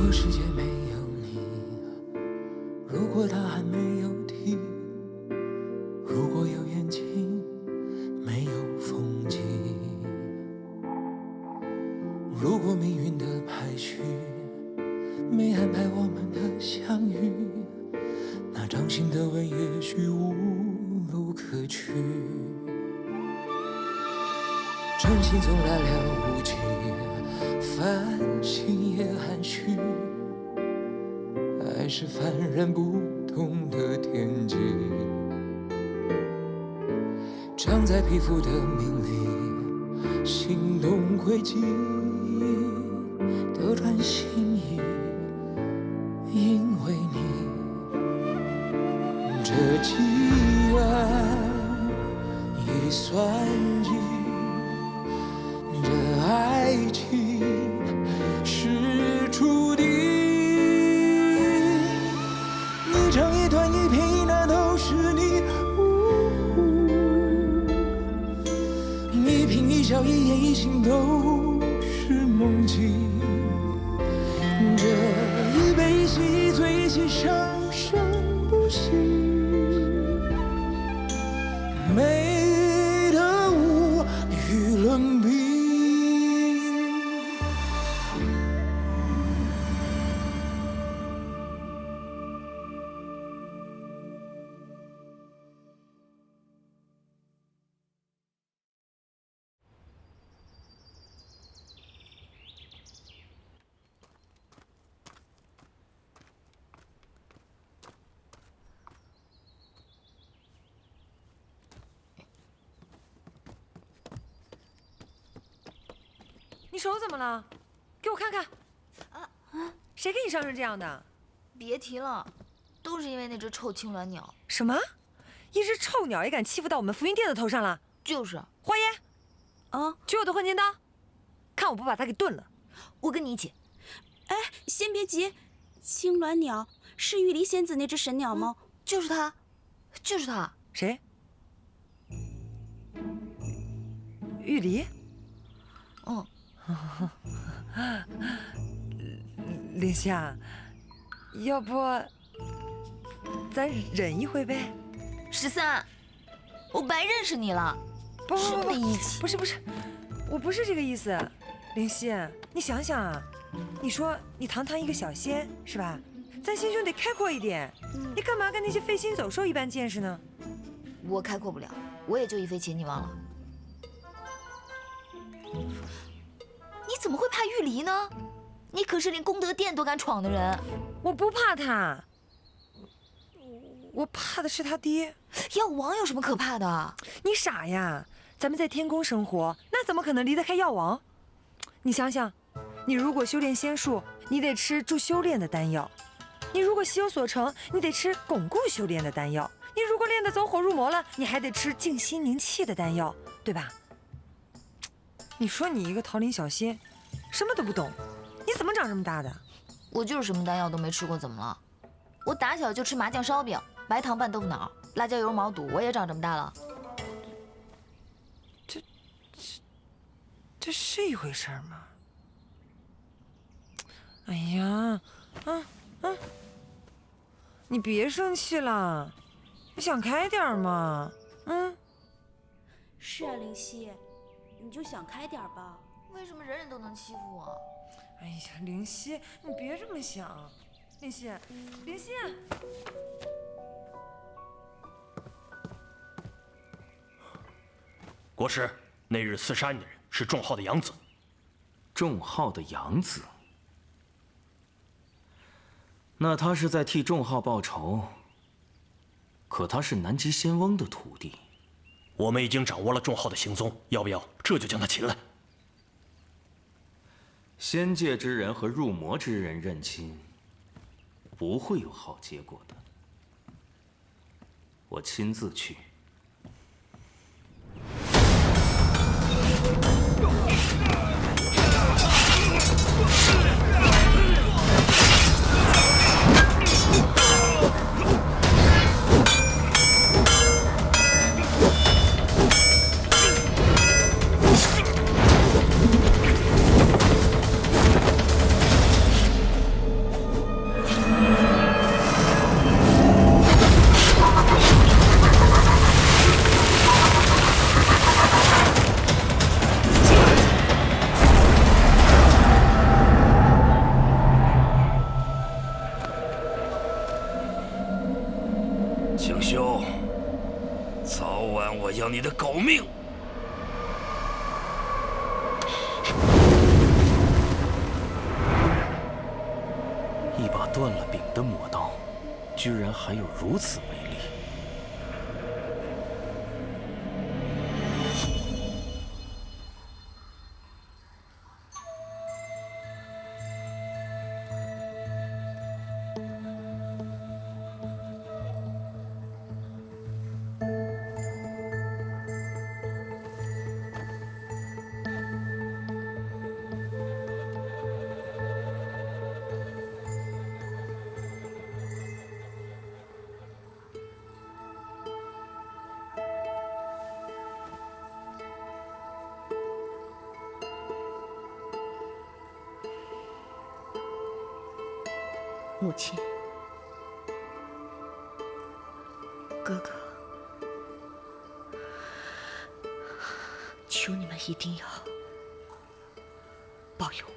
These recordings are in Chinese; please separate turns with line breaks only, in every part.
果世界没有你，如果他还没有停，如果有眼睛没有风景，如果命运的排序没安排我们的相遇，那掌心的吻也许无路可去。真心总来了无迹，繁星也含蓄，爱是幡然不动的天际，长在皮肤的命里，心动轨迹，斗转星移，因为你，这既然已算计，这爱情是注定。一长一短一颦一捺都是你，一颦一笑一言一行都是梦境。这一悲一喜一醉一起生生不息，美得无与伦比。
你手怎么了？给我看看。谁给你伤成这样的？
别提了，都是因为那只臭青鸾鸟。
什么？一只臭鸟也敢欺负到我们福云店的头上了？
就是。
花爷，取我的混剑刀，看我不把它给炖了。
我跟你一起。
哎，先别急，青鸾鸟是玉离仙子那只神鸟吗？
就是它，就是它。
谁？玉离？林夕啊，要不咱忍一回呗
？13，我白认识你了。
不，
什么义气？
不是，我不是这个意思。林夕，你想想啊，你说你堂堂一个小仙是吧？咱心胸得开阔一点。你干嘛跟那些飞禽走兽一般见识呢？
我开阔不了，我也就一飞擒你忘了。你怎么会怕玉离呢？你可是连功德殿都敢闯的人。
我不怕他，我怕的是他爹。
药王有什么可怕的？
你傻呀！咱们在天宫生活，那怎么可能离得开药王？你想想，你如果修炼仙术，你得吃助修炼的丹药；你如果习有所成，你得吃巩固修炼的丹药；你如果练得走火入魔了，你还得吃静心凝气的丹药，对吧？你说你一个桃林小仙，什么都不懂，你怎么长这么大的？
我就是什么丹药都没吃过，怎么了？我打小就吃麻酱烧饼、白糖拌豆腐脑、辣椒油毛肚，我也长这么大了。
这是一回事吗？哎呀，你别生气了，你想开点嘛。
是啊，林夕，你就想开点吧。
为什么人人都能欺负我？
哎呀，灵犀，你别这么想。灵犀，
国师，那日刺杀你的人是仲浩的养子。
仲浩的养子？那他是在替仲浩报仇。可他是南极仙翁的徒弟。
我们已经掌握了仲浩的行踪，要不要这就将他擒来？
仙界之人和入魔之人认亲，不会有好结果的。我亲自去。断了柄的魔刀，居然还有如此威力。
母亲，哥哥，求你们一定要保佑我。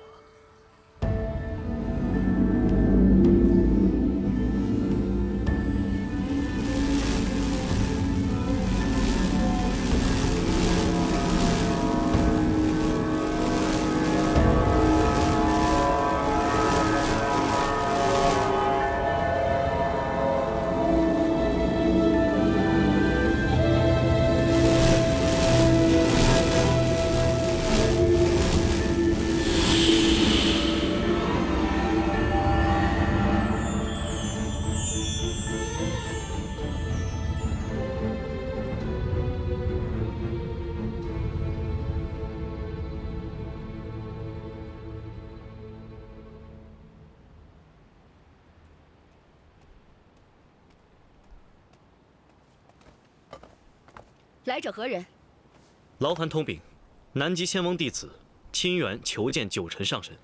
来者何人？
劳烦通禀，南极仙翁弟子清源求见九尘上神。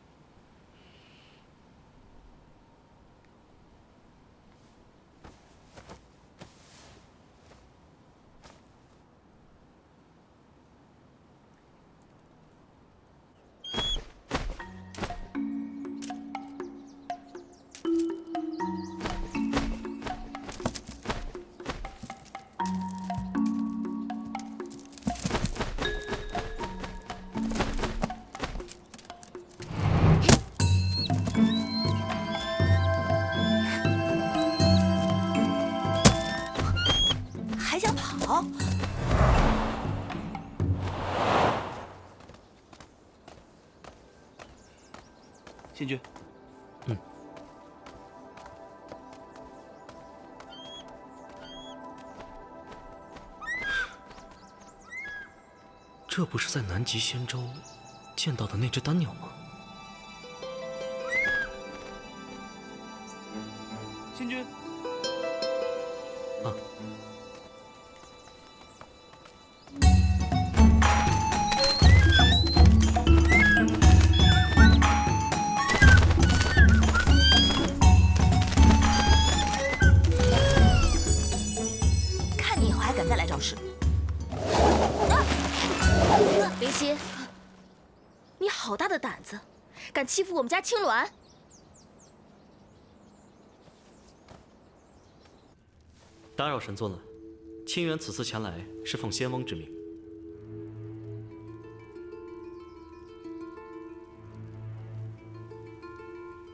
还想跑？
仙君，
这不是在南极仙州见到的那只丹鸟吗？
仙君，
啊。
看你以后还敢再来找事！
林心，你好大的胆子，敢欺负我们家青鸾！
打扰神尊了，清源此次前来是奉仙翁之命。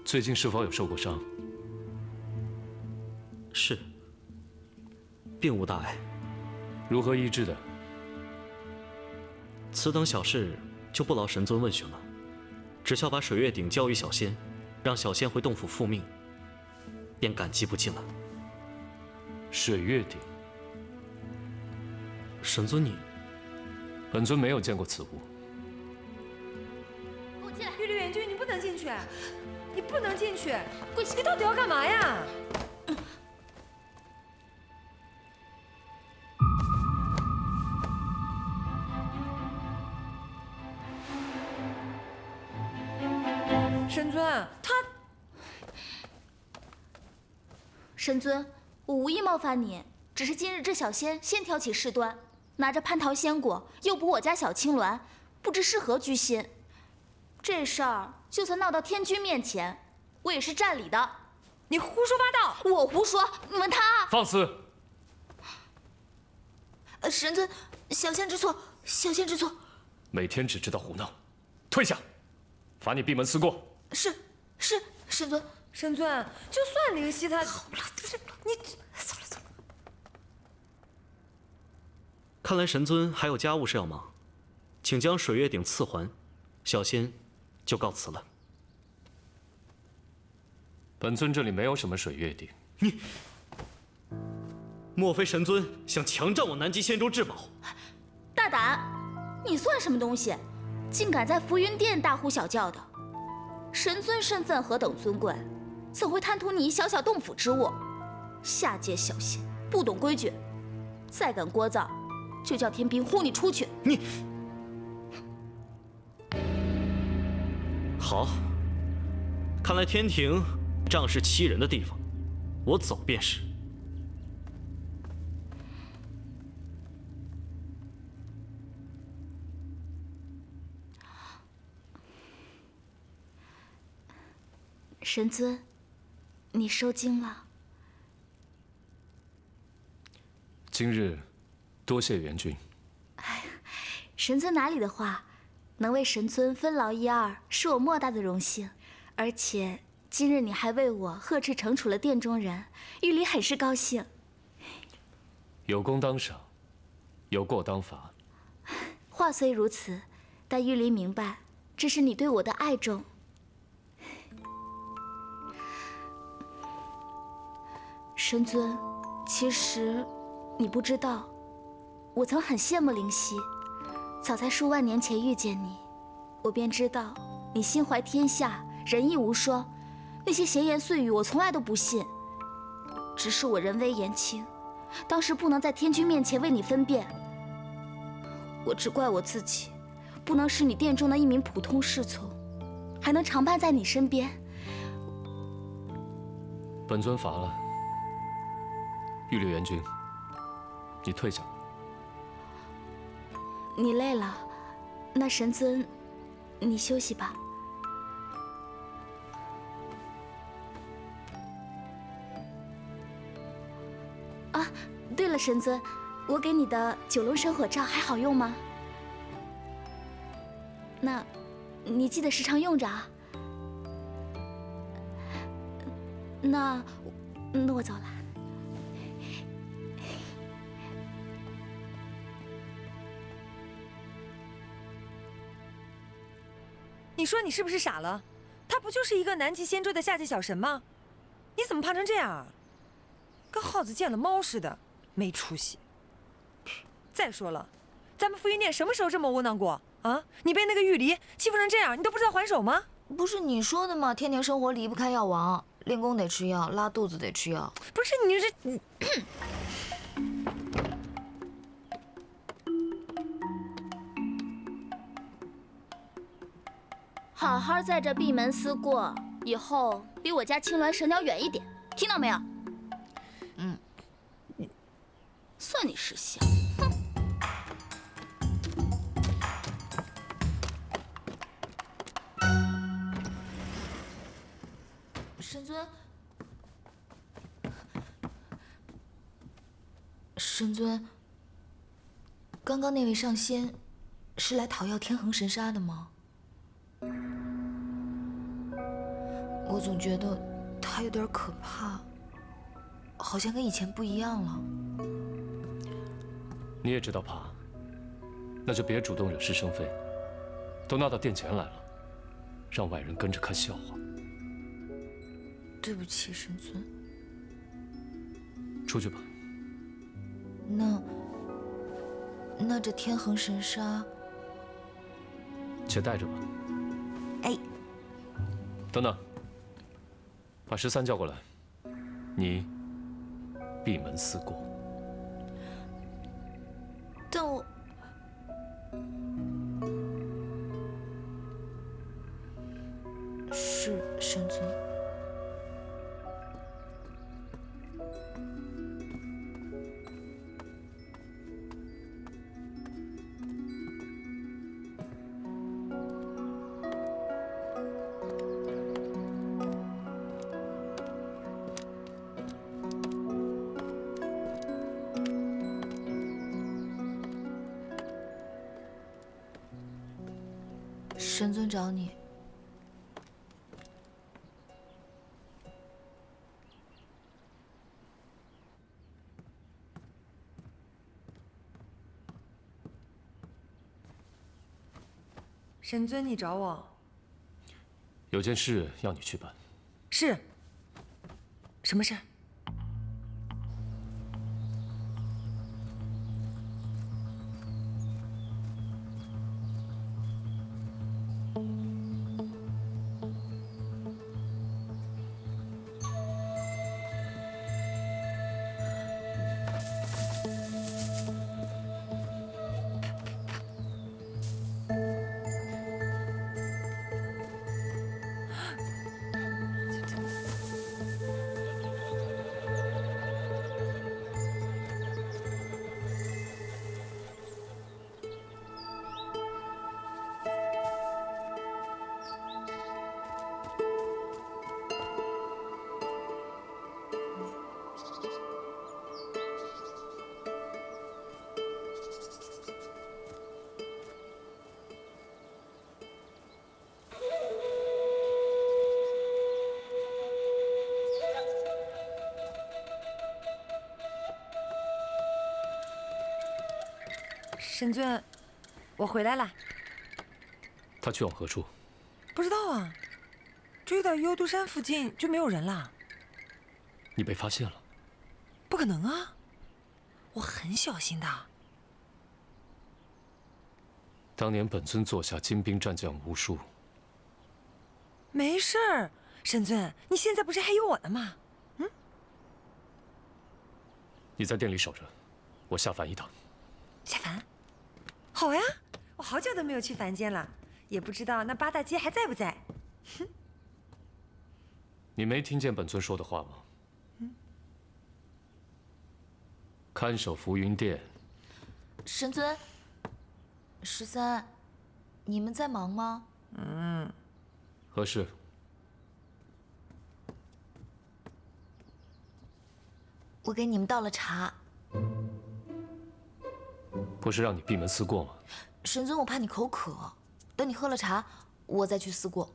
最近是否有受过伤？
是，并无大碍。
如何医治的？
此等小事就不劳神尊问询了，只需要把水月鼎交予小仙，让小仙回洞府复命，便感激不尽了。
水月鼎，
神尊你，
本尊没有见过此物。
给我进来！
玉立元君，你不能进去，你不能进去，
跪下！
你到底要干嘛呀？神尊，他
神尊，我无意冒犯你，只是今日这小仙先挑起事端，拿着蟠桃仙果诱捕我家小青鸾，不知是何居心。这事儿就算闹到天君面前，我也是占理的。
你胡说八道！
我胡说，你问他。
放肆！
神尊，小仙知错，小仙知错。
每天只知道胡闹，退下，罚你闭门思过。
是，神尊。
神尊，就算灵犀他，不是你，
走了走了。
看来神尊还有家务事要忙，请将水月鼎赐还，小仙就告辞了。
本尊这里没有什么水月鼎。
你，莫非神尊想强占我南极仙州至宝？
大胆！你算什么东西？竟敢在浮云殿大呼小叫的！神尊身份何等尊贵，怎会贪图你一小小洞府之物？下界小仙，不懂规矩，再敢聒噪，就叫天兵轰你出去！
你好，看来天庭仗势欺人的地方，我走便是。
神尊，你收经了。
今日多谢元君。
神尊哪里的话，能为神尊分劳一二，是我莫大的荣幸。而且今日你还为我呵斥惩处了殿中人，玉离很是高兴。
有功当赏，有过当罚。
话虽如此，但玉离明白，这是你对我的爱重。神尊，其实你不知道，我曾很羡慕灵犀。早在数万年前遇见你，我便知道你心怀天下，仁义无双。那些闲言碎语我从来都不信，只是我人微言轻，当时不能在天君面前为你分辨。我只怪我自己，不能是你殿中的一名普通侍从，还能常伴在你身边。
本尊罚了。玉立元君，你退下吧。
你累了，那神尊，你休息吧。啊，对了，神尊，我给你的九龙神火罩还好用吗？那，你记得时常用着啊。那我走了。
你说你是不是傻了？他不就是一个南极仙州的下界小神吗？你怎么胖成这样啊？跟耗子见了猫似的，没出息。再说了，咱们浮云殿什么时候这么窝囊过啊？你被那个玉离欺负成这样，你都不知道还手吗？
不是你说的吗？天庭生活离不开药王，练功得吃药，拉肚子得吃药。
不是你这
好好在这闭门思过，以后离我家青鸾神鸟远一点，听到没有？算你识相。哼！
神尊，神尊，刚刚那位上仙是来讨要天恒神砂的吗？我总觉得他有点可怕，好像跟以前不一样了。
你也知道怕，那就别主动惹是生非，都闹到殿前来了，让外人跟着看笑话。
对不起，神尊。
出去吧。
那这天恒神砂，
且带着吧。
哎，
等等，把13叫过来，你闭门思过。
但我是神尊。神尊找你。
神尊，你找我？
有件事要你去办。
是。什么事？神尊，我回来了。
他去往何处？
不知道啊，追到幽都山附近就没有人了。
你被发现了？
不可能啊，我很小心的。
当年本尊座下精兵战将无数。
没事儿，神尊，你现在不是还有我呢吗？
你在店里守着，我下凡一趟。
下凡？好呀，我好久都没有去凡间了，也不知道那八大街还在不在。
你没听见本尊说的话吗？看守浮云殿。
神尊，13，你们在忙吗？
何事？
我给你们倒了茶。
不是让你闭门思过吗？
神尊，我怕你口渴，等你喝了茶，我再去思过。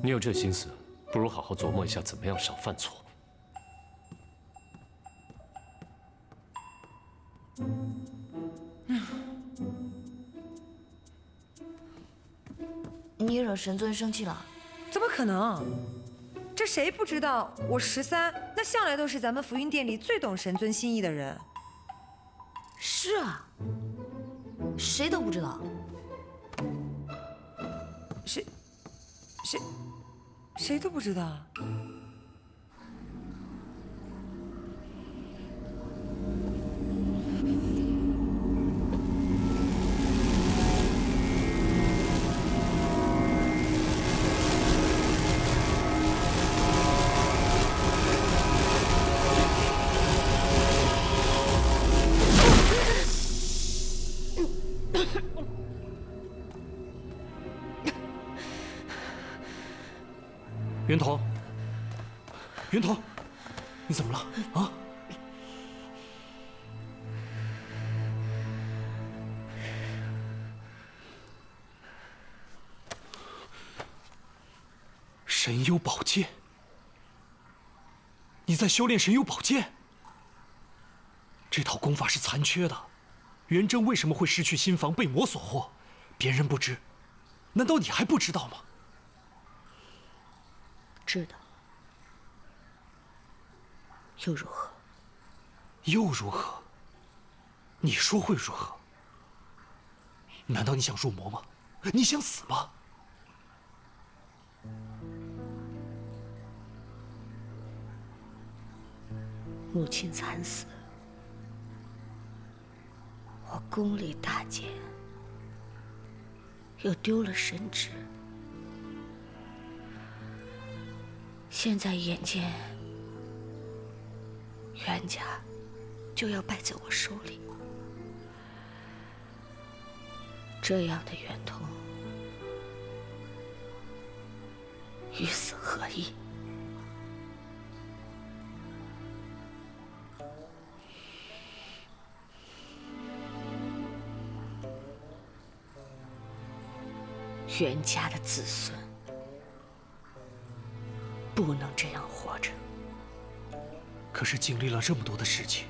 你有这心思，不如好好琢磨一下，怎么样少犯错。
你惹神尊生气了？
怎么可能？这谁不知道我13，那向来都是咱们浮云殿里最懂神尊心意的人。
是啊，谁都不知道。
谁都不知道。
云头，云头，你怎么了啊？神幽宝剑，你在修炼神幽宝剑？这套功法是残缺的，元真为什么会失去心房，被魔所获？别人不知，难道你还不知道吗？
知道，又如何？
又如何？你说会如何？难道你想入魔吗？你想死吗？
母亲惨死，我功力大减，又丢了神职。现在眼见袁家就要败在我手里，这样的冤痛，与死何异？袁家的子孙不能这样活着。
可是经历了这么多的事情，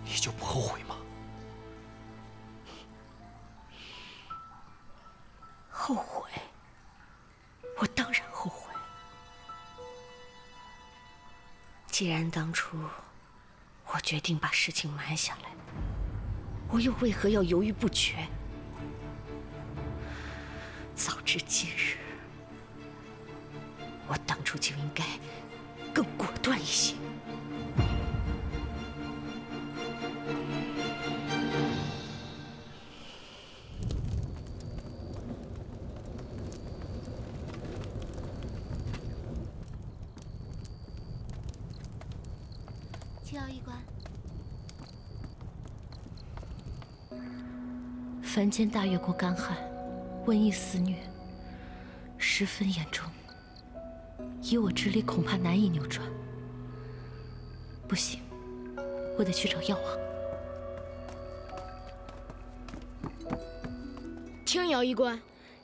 你就不后悔吗？
后悔，我当然后悔。既然当初我决定把事情瞒下来，我又为何要犹豫不决？早知今日，我当初就应该更果断一些。
青瑶医官，
凡间大越国干旱，瘟疫肆虐，十分严重。以我之力，恐怕难以扭转。不行，我得去找药王。
青瑶医官，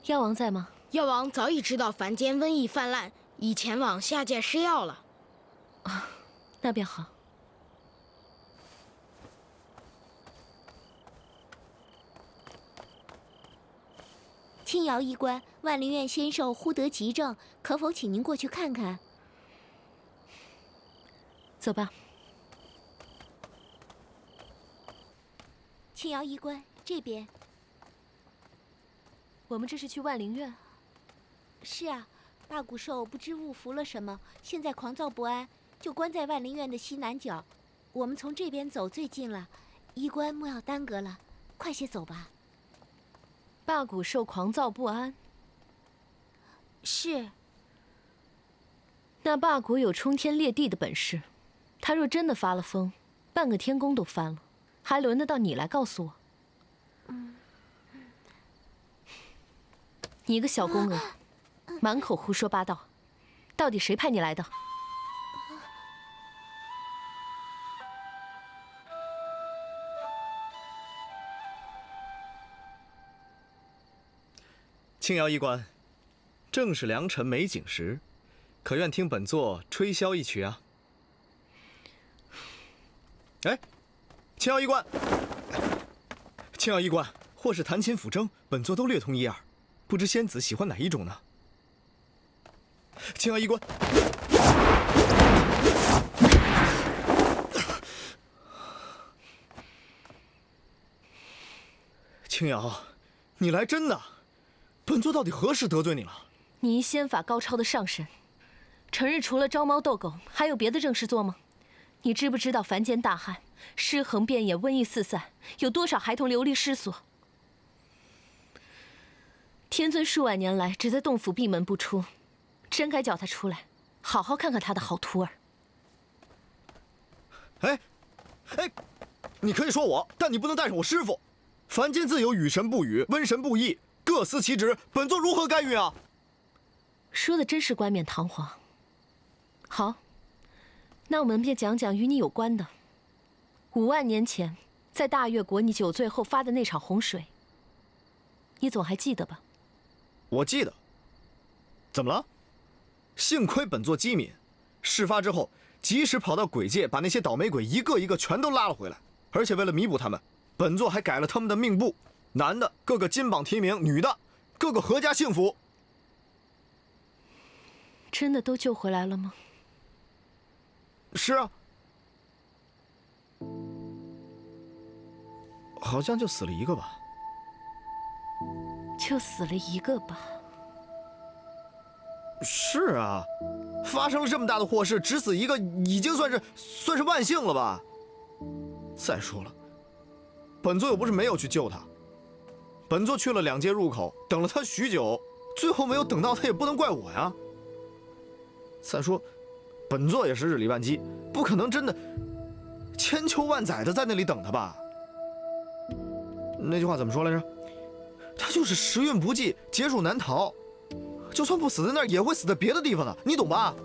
药王在吗？
药王早已知道凡间瘟疫泛滥，已前往下界施药了。
啊，那便好。
青瑶医官，万灵院仙兽忽得急症，可否请您过去看看？
走吧。
青瑶医官，这边。
我们这是去万灵院？
是啊，大古兽不知误服了什么，现在狂躁不安，就关在万灵院的西南角。我们从这边走最近了，医官莫要耽搁了，快些走吧。
霸古兽狂躁不安。
是。
那霸古有冲天裂地的本事，他若真的发了疯，半个天宫都翻了，还轮得到你来告诉我？你一个小宫娥，满口胡说八道，到底谁派你来的？
青瑶医官，正是良辰美景时，可愿听本座吹箫一曲啊？哎，青瑶医官，青瑶医官，或是弹琴抚筝，本座都略通一二，不知仙子喜欢哪一种呢？青瑶医官，青瑶，你来真的？本座到底何时得罪你了？
你一仙法高超的上神，成日除了招猫逗狗，还有别的正事做吗？你知不知道凡间大旱，尸横遍野，瘟疫四散，有多少孩童流离失所？天尊数万年来只在洞府闭门不出，真该叫他出来，好好看看他的好徒儿。
哎，你可以说我，但你不能带上我师父。凡间自有雨神不雨，瘟神不疫，各司其职，本座如何干预啊？
说的真是冠冕堂皇。好，那我们便讲讲与你有关的。5万年前，在大越国你酒醉后发的那场洪水，你总还记得吧？
我记得。怎么了？幸亏本座机敏，事发之后及时跑到鬼界，把那些倒霉鬼一个一个全都拉了回来。而且为了弥补他们，本座还改了他们的命簿，男的个个金榜题名，女的个个阖家幸福。
真的都救回来了吗？
是啊，好像就死了一个吧。
就死了一个吧？
是啊，发生了这么大的祸事，只死一个已经算是万幸了吧。再说了，本座又不是没有去救他，本座去了2阶入口，等了他许久，最后没有等到他，也不能怪我呀。再说，本座也是日理万机，不可能真的千秋万载的在那里等他吧？那句话怎么说来着？他就是时运不济，劫数难逃，就算不死在那儿，也会死在别的地方的，你懂吧？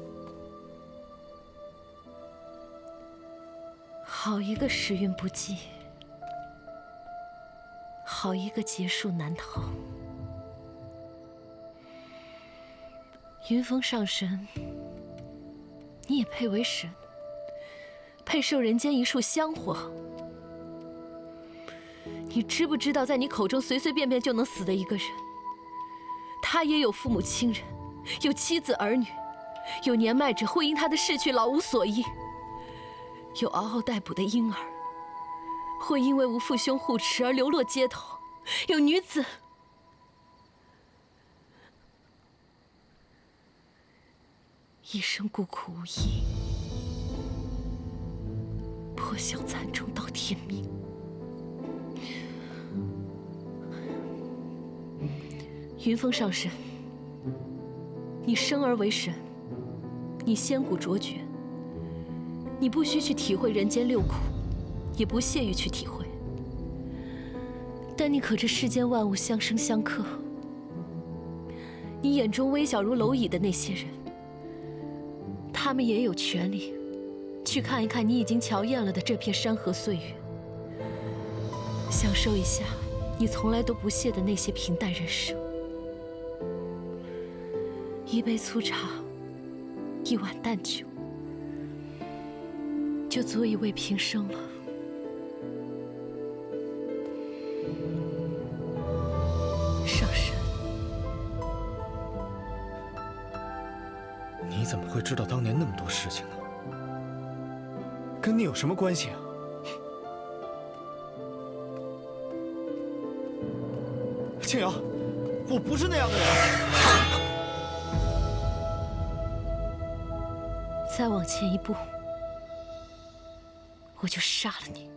好一个时运不济，好一个劫数难逃。云峰上神，你也配为神，配受人间一束香火。你知不知道，在你口中随随便便就能死的一个人，他也有父母亲人，有妻子儿女，有年迈者会因他的逝去老无所依，有嗷嗷待哺的婴儿，会因为无父兄护持而流落街头，有女子一生孤苦无依，破晓残钟到天明。云峰上神，你生而为神，你仙骨卓绝，你不需去体会人间六苦，也不屑于去体会。但你可知世间万物相生相克？你眼中微小如蝼蚁的那些人，他们也有权利去看一看你已经瞧厌了的这片山河岁月，享受一下你从来都不屑的那些平淡人生。一杯粗茶，一碗淡酒，就足以慰平生了。上神，
你怎么会知道当年那么多事情呢？跟你有什么关系啊？青瑶，我不是那样的人。
再往前一步，我就杀了你。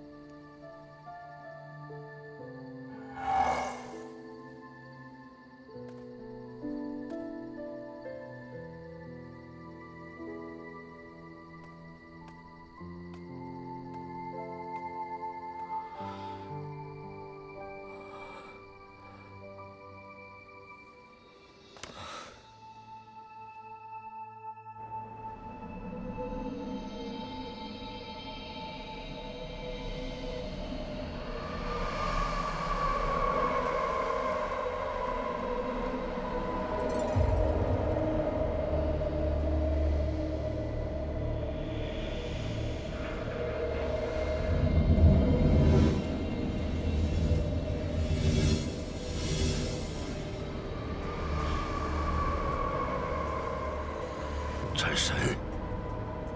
战神，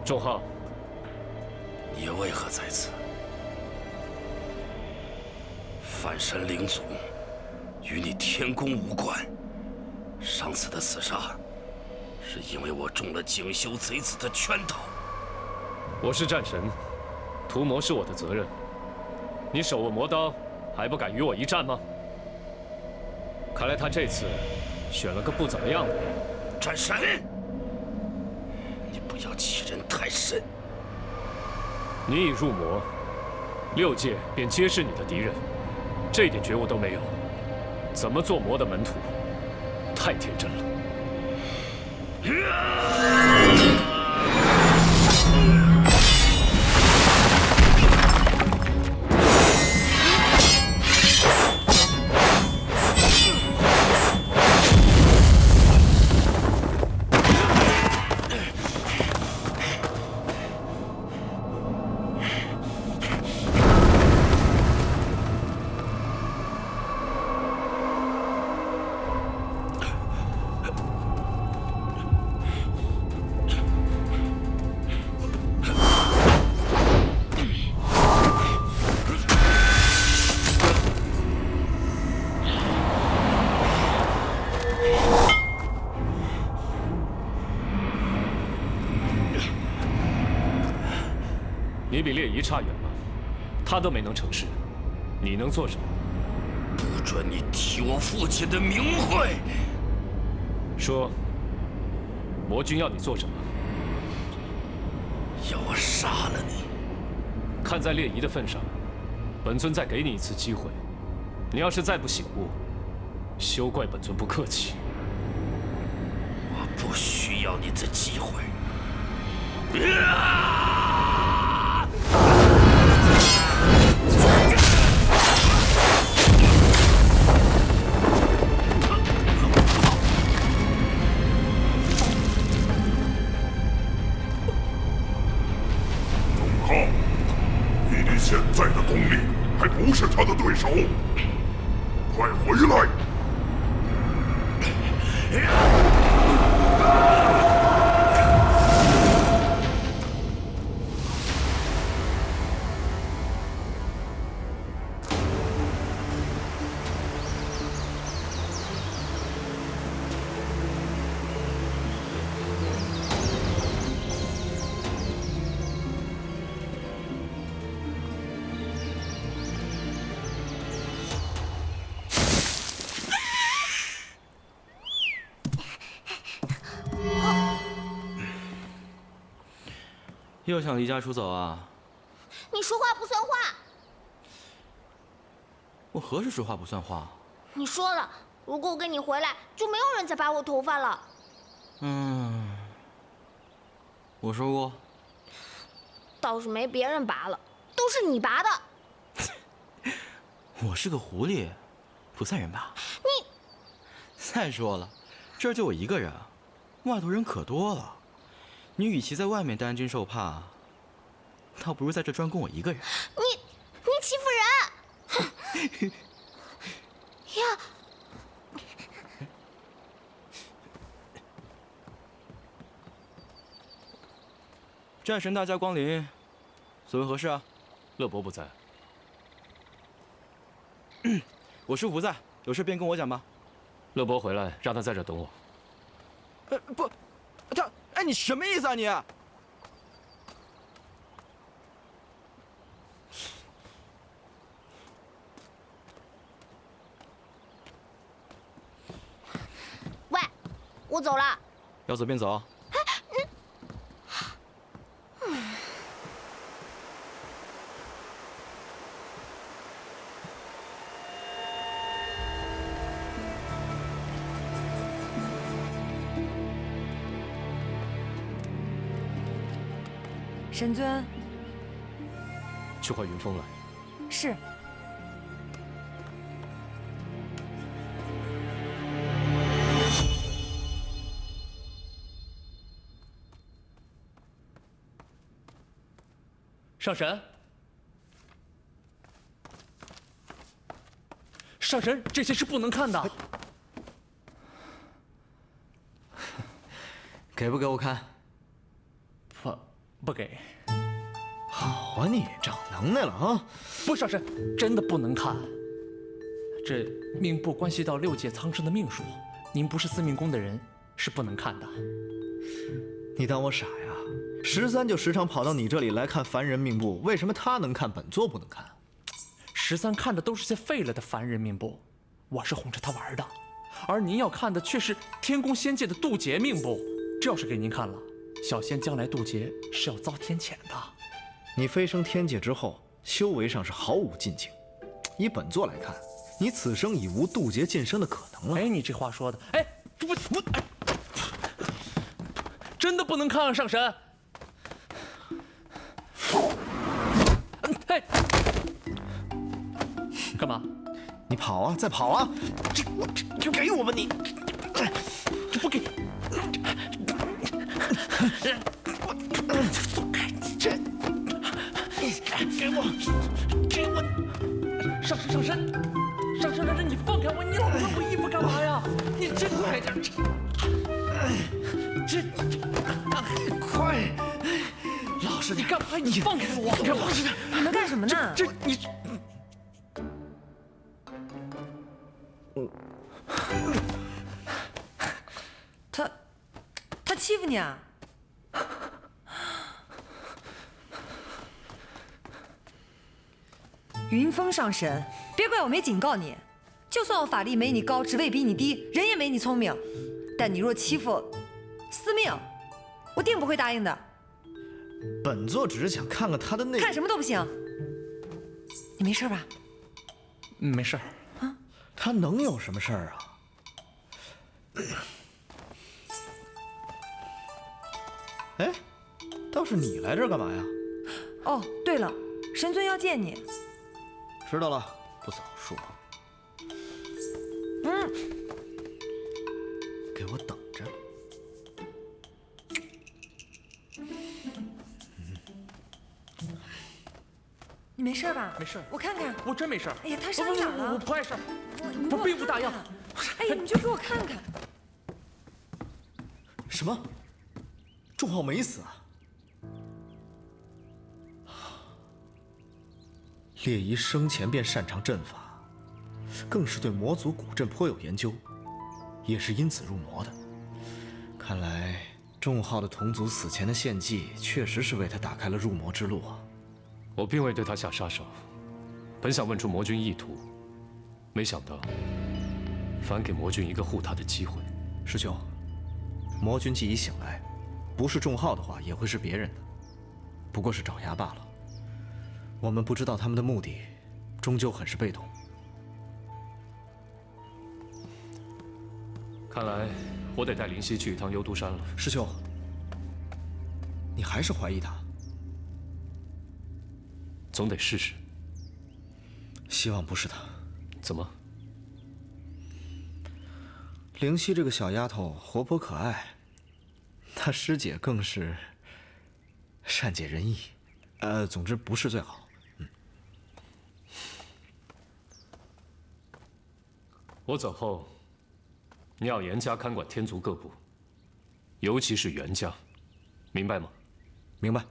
仲浩，
你又为何在此？反神灵族与你天宫无关。上次的刺杀，是因为我中了景修贼子的圈套。
我是战神，屠魔是我的责任。你手握魔刀，还不敢与我一战吗？看来他这次选了个不怎么样的人。
战神，你不要欺人太甚。
你已入魔，6界便皆是你的敌人，这点觉悟都没有，怎么做魔的门徒？太天真了。你比烈仪差远了，他都没能成事，你能做什么？
不准你提我父亲的名讳！
说，魔君要你做什么？
要我杀了你？
看在烈仪的份上，本尊再给你一次机会。你要是再不醒悟，休怪本尊不客气。
我不需要你的机会。
现在的功力还不是他的对手，快回来！
又想离家出走啊？
你说话不算话。
我何时说话不算话？
你说了，如果我跟你回来，就没有人再拔我头发了。
我说过。
倒是没别人拔了，都是你拔的。
我是个狐狸，不算人吧？
你。
再说了，这儿就我一个人，外头人可多了。你与其在外面担惊受怕，倒不如在这专供我一个人。
你欺负人！呀！
战神大驾光临，所谓何事啊？
乐伯不在。
我师傅在，有事便跟我讲吧。
乐伯回来，让他在这等我。
不，哎，你什么意思啊你？
喂，我走了。
要走便走。
神尊，
去唤云峰来。
是。
上神，上神，这些是不能看的。
给不给我看？
不给。
好啊，你长能耐了啊！
不，上神，真的不能看。这命簿关系到6界苍生的命数，您不是司命宫的人，是不能看的。
你当我傻呀？13就时常跑到你这里来看凡人命簿，为什么他能看，本座不能看
？13看的都是些废了的凡人命簿，我是哄着他玩的，而您要看的却是天宫仙界的渡劫命簿。这要是给您看了，小仙将来渡劫是要遭天谴的。
你飞升天界之后，修为上是毫无进境。以本座来看，你此生已无渡劫晋升的可能了。
哎，你这话说的，哎，真的不能看啊，上神。哎，干嘛？
你跑啊，再跑啊！这给我吧你！
这不给。放开！这，给我！上身！你放开我！你老摸我衣服干嘛呀？你真快点！
快！老实点！
你干嘛？你放开我！干嘛？
你们干什么呢？
你。
他欺负你啊？云峰上神，别怪我没警告你。就算我法力没你高，职位比你低，人也没你聪明，但你若欺负司命，我定不会答应的。
本座只是想看看他的内……
看什么都不行。你没事吧？
没事。
啊？他能有什么事儿啊？哎，倒是你来这儿干嘛呀？
哦，对了，神尊要见你。
知道了，不早说。给我等着。
你没事吧？
没事，
我看看。
我真没事。
哎呀，他伤哪了？
我不碍事，
我
并不大恙。
哎呀，你就给我看看。
什么？仲浩没死啊？列仪生前便擅长阵法，更是对魔族古阵颇有研究，也是因此入魔的。看来仲浩的同族死前的献祭，确实是为他打开了入魔之路啊。
我并未对他下杀手，本想问出魔君意图，没想到反给魔君一个护他的机会。
师兄，魔君既已醒来，不是仲浩的话，也会是别人的，不过是爪牙罢了。我们不知道他们的目的，终究很是被动。
看来我得带灵犀去一趟幽都山了。
师兄，你还是怀疑他？
总得试试。
希望不是他。
怎么？
灵犀这个小丫头活泼可爱，她师姐更是善解人意。总之不是最好。
我走后，你要严加看管天族各部，尤其是袁家，明白吗？
明白。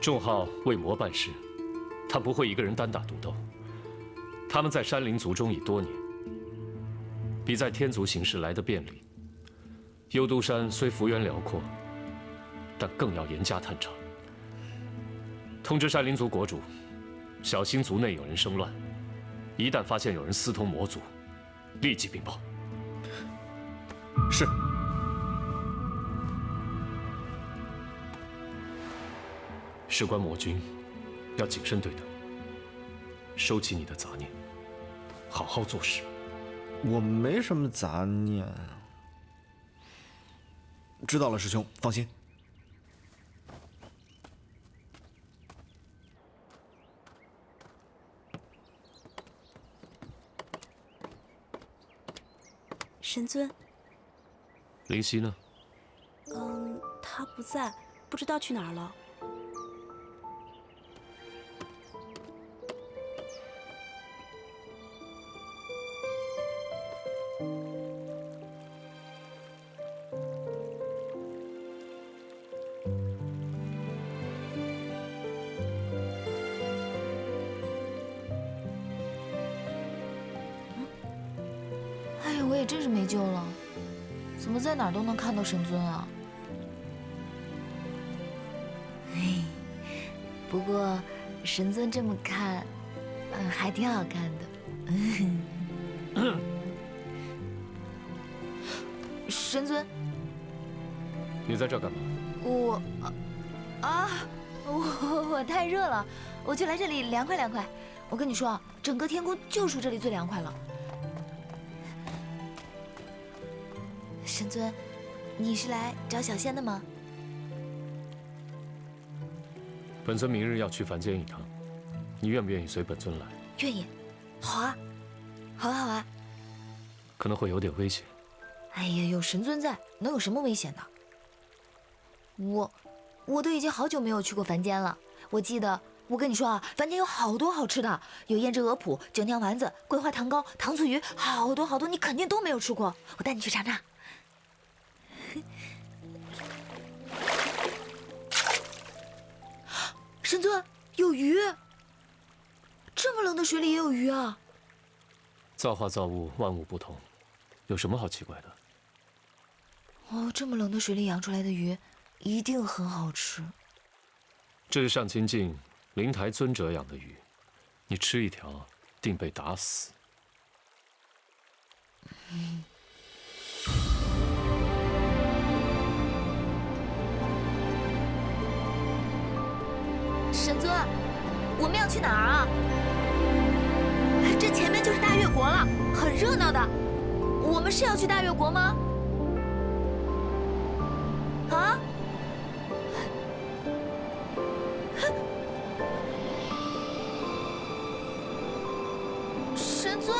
仲浩为魔办事，他不会一个人单打独斗。他们在山灵族中已多年，比在天族行事来得便利。幽都山虽幅员辽阔，但更要严加探查。通知山灵族国主，小心族内有人生乱。一旦发现有人私通魔族，立即禀报。
是。
事关魔君，要谨慎对待，收起你的杂念，好好做事。
我没什么杂念。知道了，师兄，放心。
神尊，
灵犀呢？
他不在，不知道去哪儿了。
哎呀，我也真是没救了，怎么在哪儿都能看到神尊啊？嘿，不过神尊这么看，还挺好看的。神尊，
你在这儿干嘛？
我太热了，我就来这里凉快凉快。我跟你说啊，整个天宫就属这里最凉快了。神尊，你是来找小仙的吗？
本尊明日要去凡间一趟，你愿不愿意随本尊来？
愿意，好啊，好啊，好啊。
可能会有点危险。
哎呀，有神尊在，能有什么危险的？我都已经好久没有去过凡间了。我记得，我跟你说啊，凡间有好多好吃的，有胭脂鹅脯、酒酿丸子、桂花糖糕、糖醋鱼，好多好多，你肯定都没有吃过。我带你去尝尝。神尊，有鱼！这么冷的水里也有鱼啊！
造化造物，万物不同，有什么好奇怪的？
哦，这么冷的水里养出来的鱼，一定很好吃。
这是上清境灵台尊者养的鱼，你吃一条，定被打死。
神尊，我们要去哪儿啊？这前面就是大越国了，很热闹的。我们是要去大越国吗？啊？神尊！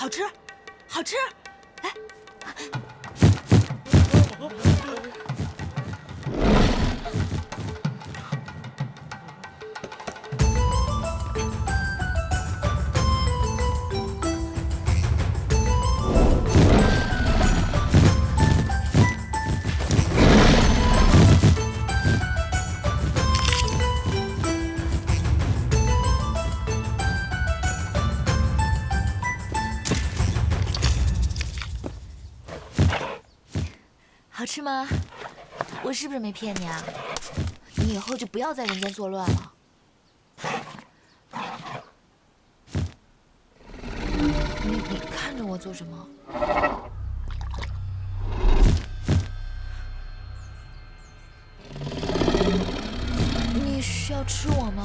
吃，好吃。来，好吃吗？我是不是没骗你啊？你以后就不要在人间作乱了。你看着我做什么？你是要吃我吗？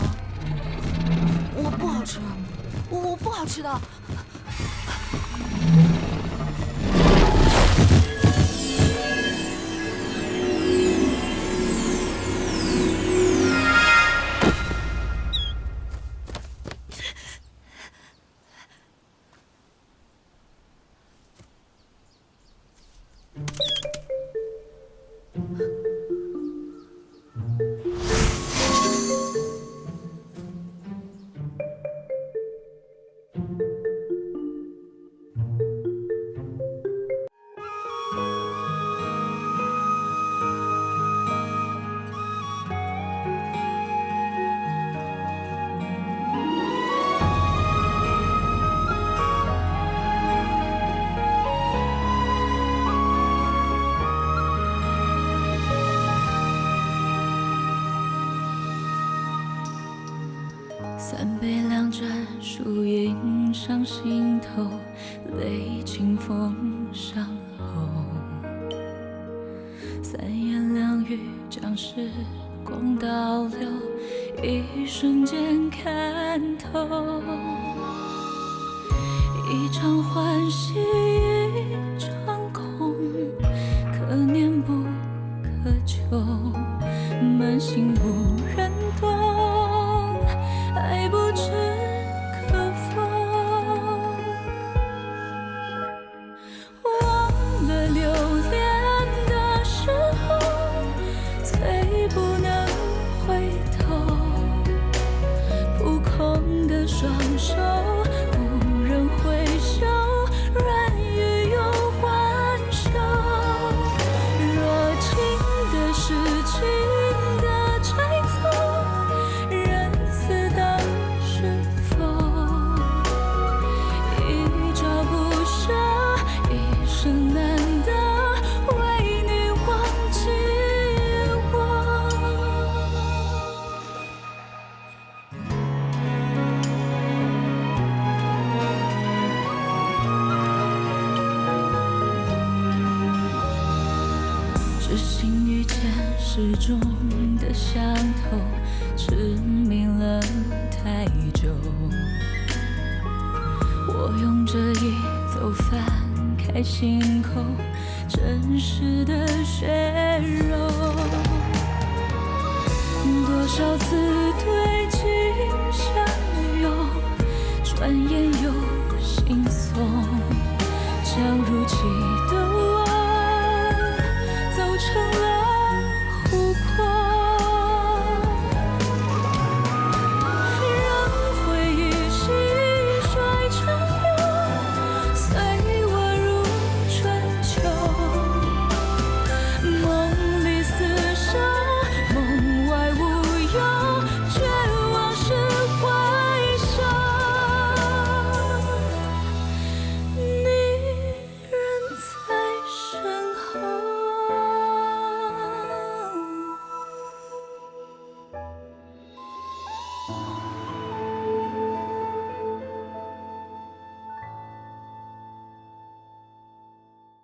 我不好吃，我不好吃的。
三杯两盏，树影上心头，泪清风上后。三言两语将时光倒流，一瞬间看透。一场欢喜一场空，可念不可求，满心无人懂，爱不知可否。忘了留恋的时候，最不能回头。扑空的双手，无人回首，软语又还休。若情的是情的猜测，人死当是否？一朝不舍，一生难得，为你忘记我。知心遇见始终的相投，痴迷了太久。我用这一走翻开心口，真实的血肉。多少次对镜相拥，转眼又惺忪，将如期都